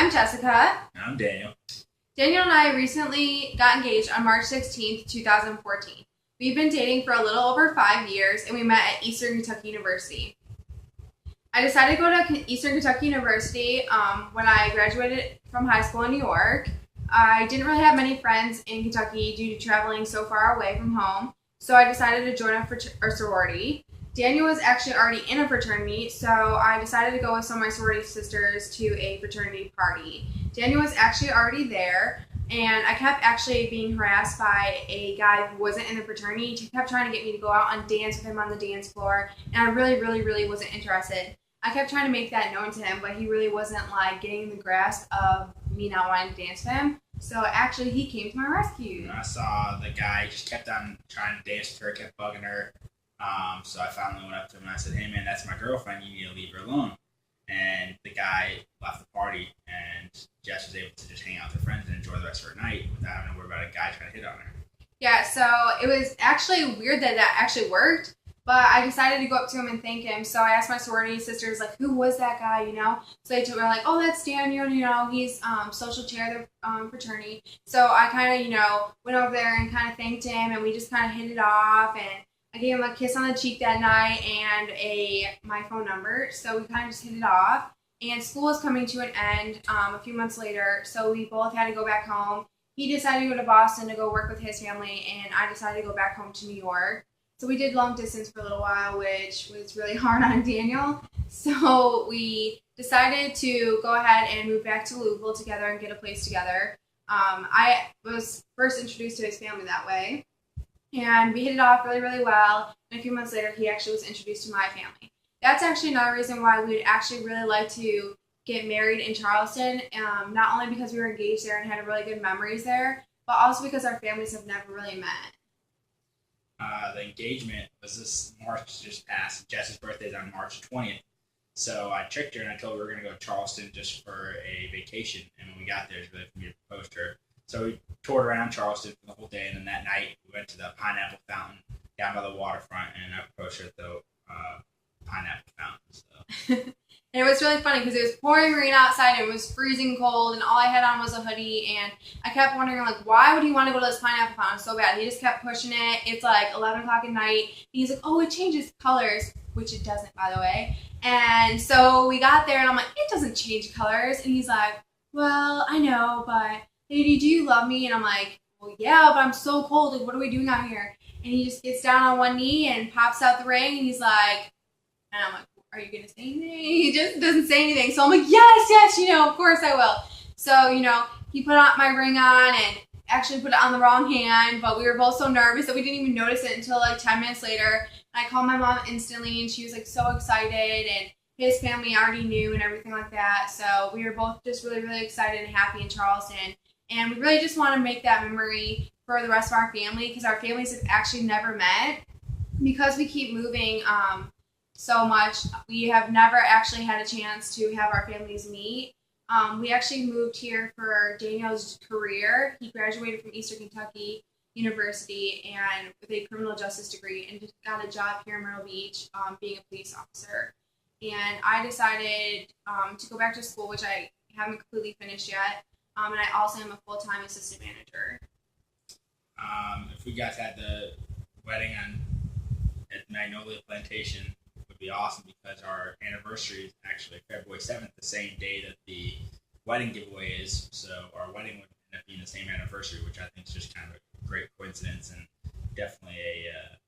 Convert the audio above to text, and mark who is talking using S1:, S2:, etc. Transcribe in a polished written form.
S1: I'm Jessica.
S2: I'm Daniel.
S1: Daniel and I recently got engaged on March 16th, 2014. We've been dating for a little over 5 years, and we met at Eastern Kentucky University. I decided to go to Eastern Kentucky University when I graduated from high school in New York. I didn't really have many friends in Kentucky due to traveling so far away from home, so I decided to join a sorority. Daniel was actually already in a fraternity, so I decided to go with some of my sorority sisters to a fraternity party. Daniel was actually already there, and I kept actually being harassed by a guy who wasn't in the fraternity. He kept trying to get me to go out and dance with him on the dance floor, and I really wasn't interested. I kept trying to make that known to him, but he really wasn't getting the grasp of me not wanting to dance with him. So actually, he came to my rescue.
S2: I saw the guy just kept on trying to dance with her, kept bugging her. So I finally went up to him and I said, "Hey man, that's my girlfriend. You need to leave her alone." And the guy left the party, and Jess was able to just hang out with her friends and enjoy the rest of her night without having to worry about a guy trying to hit on her.
S1: Yeah, so it was actually weird that actually worked. But I decided to go up to him and thank him. So I asked my sorority sisters, who was that guy, So they told me, "Oh, that's Daniel, he's social chair of the fraternity." So I kind of, went over there and kind of thanked him, and we just kind of hit it off. And I gave him a kiss on the cheek that night and my phone number. So we kind of just hit it off. And school was coming to an end a few months later, so we both had to go back home. He decided to go to Boston to go work with his family, and I decided to go back home to New York. So we did long distance for a little while, which was really hard on Daniel. So we decided to go ahead and move back to Louisville together and get a place together. I was first introduced to his family that way, and we hit it off really well. And a few months later, he actually was introduced to my family. That's actually another reason why we'd actually really like to get married in Charleston, not only because we were engaged there and had really good memories there, but also because our families have never really met.
S2: The engagement was this March just passed. Jess's birthday is on March 20th. So I tricked her and I told her we were going to go to Charleston just for a vacation. And when we got there, she was ready for me to propose to her. So we toured around Charleston for the whole day. And then that night, we went to the pineapple fountain down by the waterfront. And I proposed to her at the pineapple fountain. So.
S1: And it was really funny because it was pouring rain outside and it was freezing cold, and all I had on was a hoodie, and I kept wondering, why would he want to go to this pineapple fountain so bad? He just kept pushing it. It's 11 o'clock at night, and he's like, "Oh, it changes colors," which it doesn't, by the way. And so we got there, and I'm like, "It doesn't change colors." And he's like, "Well, I know, but lady, do you love me?" And I'm like, "Well, yeah, but I'm so cold. What are we doing out here?" And he just gets down on one knee and pops out the ring, and he's like, and I'm like, "Are you going to say anything?" He just doesn't say anything. So I'm like, yes, of course I will. So, he put my ring on and actually put it on the wrong hand, but we were both so nervous that we didn't even notice it until 10 minutes later. And I called my mom instantly, and she was so excited, and his family already knew and everything like that. So we were both just really excited and happy in Charleston. And we really just want to make that memory for the rest of our family, because our families have actually never met. Because we keep moving so much, we have never actually had a chance to have our families meet. We actually moved here for Daniel's career. He graduated from Eastern Kentucky University and with a criminal justice degree, and just got a job here in Myrtle Beach being a police officer. And I decided to go back to school, which I haven't completely finished yet. And I also am a full-time assistant manager.
S2: If we guys had the wedding at Magnolia Plantation, would be awesome, because our anniversary is actually February 7th, the same day that the wedding giveaway is. So our wedding would end up being the same anniversary, which I think is just kind of a great coincidence, and definitely a